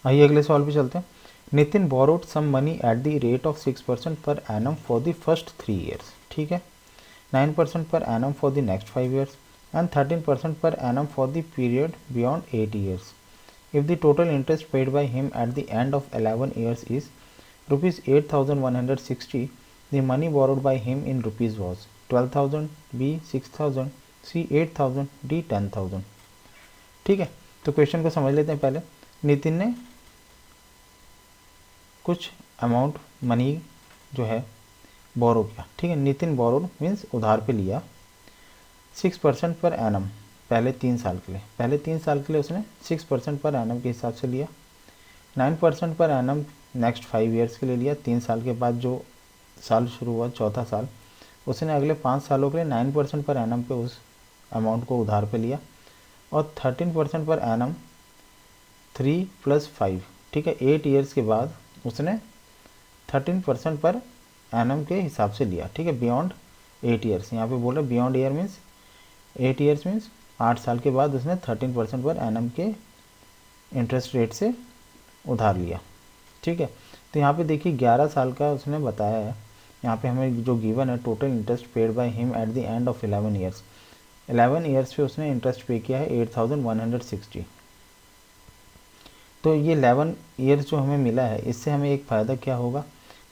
आइए अगले सवाल पे चलते हैं। Nitin borrowed some money at the rate of 6% per annum for the first 3 years, ठीक है, 9% per annum for the next 5 years and 13% per annum for the period beyond 8 years. If the total interest paid by him at the end of 11 years is rupees 8,160, the money borrowed by him in rupees was 12,000, B 6,000, C 8,000, D 10,000। ठीक है, तो question को समझ लेते हैं। पहले नितिन ने कुछ अमाउंट मनी जो है बोरो किया, ठीक है। नितिन बोरोड मीन्स उधार पे लिया 6% पर एनम, पहले 3 साल के लिए, पहले 3 साल के लिए उसने 6% पर एनम के हिसाब से लिया। 9% पर एनम नेक्स्ट 5 ईयर्स के लिए लिया, 3 साल के बाद जो साल शुरू हुआ चौथा साल, उसने अगले 5 सालों के लिए 9% पर एनम पे उस अमाउंट को उधार पे लिया। और 13% पर एनम 3 + 5, ठीक है, 8 ईयर्स के बाद उसने 13% पर एनम के हिसाब से लिया, ठीक है, बियॉन्ड 8 ईयर्स। यहाँ पे बोल रहे beyond year means 8 years means 8 साल के बाद उसने 13% पर एनम के इंटरेस्ट रेट से उधार लिया, ठीक है। तो यहाँ पे देखिए 11 साल का उसने बताया है। यहाँ पे हमें जो गिवन है total interest paid by him at the end of 11 years, 11 years पे उसने इंटरेस्ट पे किया है 8,160। तो ये 11 ईयर्स जो हमें मिला है, इससे हमें एक फ़ायदा क्या होगा,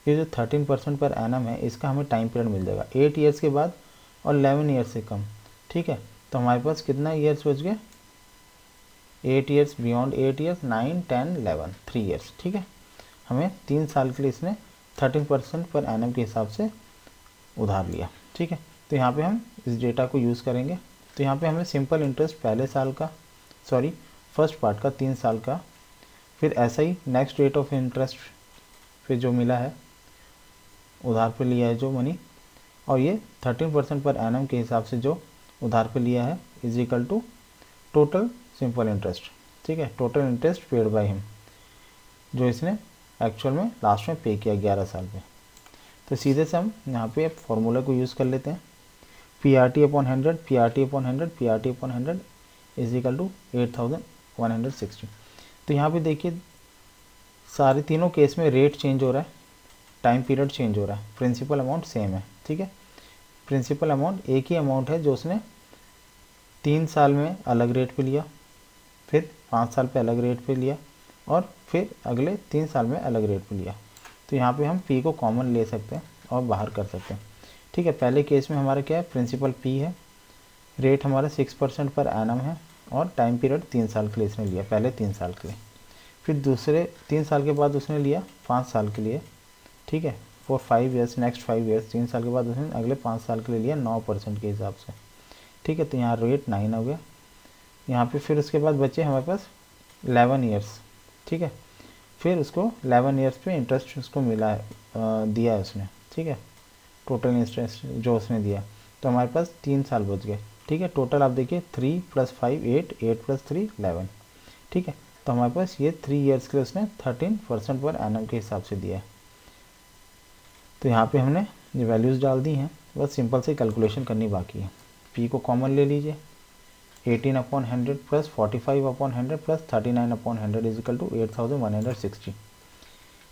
ये जो 13% पर एनम है इसका हमें टाइम पीरियड मिल जाएगा 8 ईयर्स के बाद और 11 ईयर्स से कम, ठीक है। तो हमारे पास कितना ईयर्स बच गए, 8 ईयर्स, बियॉन्ड 8 ईयर्स, 9, 10, 11, 3 ईयर्स, ठीक है। हमें 3 साल के लिए इसने 13% पर एनम के हिसाब से उधार लिया, ठीक है। तो यहाँ पे हम इस डेटा को यूज़ करेंगे। तो यहाँ पे हमें सिंपल इंटरेस्ट पहले साल का, सॉरी फर्स्ट पार्ट का 3 साल का, फिर ऐसा ही नेक्स्ट रेट ऑफ इंटरेस्ट फिर जो मिला है उधार पे लिया है जो मनी, और ये 13% पर एनम के हिसाब से जो उधार पे लिया है is equal to total simple interest, ठीक है, total interest paid by him जो इसने एक्चुअल में लास्ट में पे किया 11 साल पे। तो सीधे से हम यहाँ पे फॉर्मूला को यूज़ कर लेते हैं, PRT/100, PRT/100, PRT/100 is equal to 8,160। तो यहाँ पे देखिए सारे तीनों केस में रेट चेंज हो रहा है, टाइम पीरियड चेंज हो रहा है, प्रिंसिपल अमाउंट सेम है, ठीक है। प्रिंसिपल अमाउंट एक ही अमाउंट है जो उसने 3 साल में अलग रेट पे लिया, फिर 5 साल पे अलग रेट पे लिया और फिर अगले 3 साल में अलग रेट पे लिया। तो यहाँ पे हम P को कॉमन ले सकते हैं और बाहर कर सकते हैं, ठीक है। पहले केस में हमारा क्या है, प्रिंसिपल P है, रेट हमारा 6% पर एनम है और टाइम पीरियड 3 साल के लिए इसने लिया, पहले 3 साल के लिए। फिर दूसरे 3 साल के बाद उसने लिया 5 साल के लिए, ठीक है, फॉर 5 ईयर्स, नेक्स्ट 5 ईयर्स, 3 साल के बाद उसने अगले 5 साल के लिए लिया 9% के हिसाब से, ठीक है। तो यहाँ रेट 9 हो गया। यहाँ पे फिर उसके बाद बचे हमारे पास 11 ईयर्स, ठीक है। फिर उसको 11 ईयर्स पे इंटरेस्ट उसको मिला है, दिया है उसने, ठीक है, टोटल इंटरेस्ट जो उसने दिया। तो हमारे पास 3 साल बच गए, ठीक है। टोटल आप देखिए 3 + 5 8, 8 + 3 11, ठीक है। तो हमारे पास ये 3 ईयर्स के लिए उसने 13% पर एनम के हिसाब से दिया है। तो यहाँ पे हमने ये वैल्यूज़ डाल दी हैं, बस सिंपल से कैलकुलेशन करनी बाकी है। P को कॉमन ले लीजिए, 18/100 + 45/100 + 39/100 इज इक्वल टू 8,160।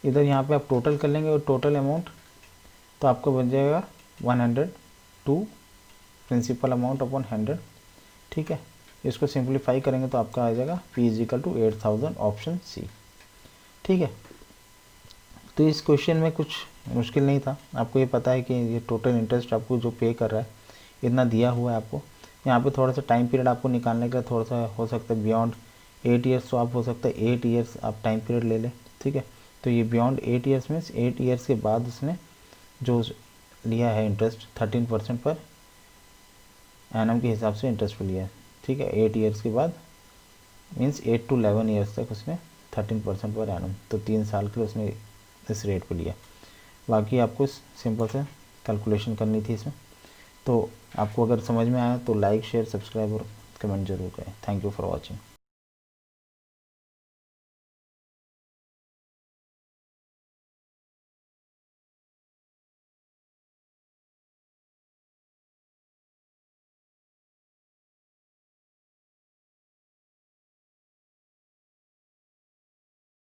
इधर यहाँ पे आप टोटल कर लेंगे और टोटल अमाउंट तो आपको बन जाएगा 102 प्रिंसिपल अमाउंट अपॉन 100, ठीक है। इसको सिंप्लीफाई करेंगे तो आपका आ जाएगा P is equal to 8,000, option C, ठीक है। तो इस क्वेश्चन में कुछ मुश्किल नहीं था, आपको ये पता है कि ये टोटल इंटरेस्ट आपको जो पे कर रहा है इतना दिया हुआ है आपको। यहाँ पे थोड़ा सा टाइम पीरियड आपको निकालने का थोड़ा सा हो सकता है बियॉन्ड 8 ईयर्स, तो आप हो सकता है 8 ईयर्स आप टाइम पीरियड ले लें, ठीक है। तो ये बियॉन्ड 8 ईयर्स मीन्स 8 ईयर्स के बाद उसने जो लिया है इंटरेस्ट 13% पर एनम के हिसाब से इंटरेस्ट पे लिया है, ठीक है। 8 ईयर्स के बाद मीन्स 8 to 11 ईयर्स तक उसने 13% पर एनम, तो 3 साल के लिए उसने इस रेट पे लिया। बाकी आपको सिंपल से कैलकुलेशन करनी थी इसमें। तो आपको अगर समझ में आया तो लाइक, शेयर, सब्सक्राइब और कमेंट जरूर करें। Thank you for watching.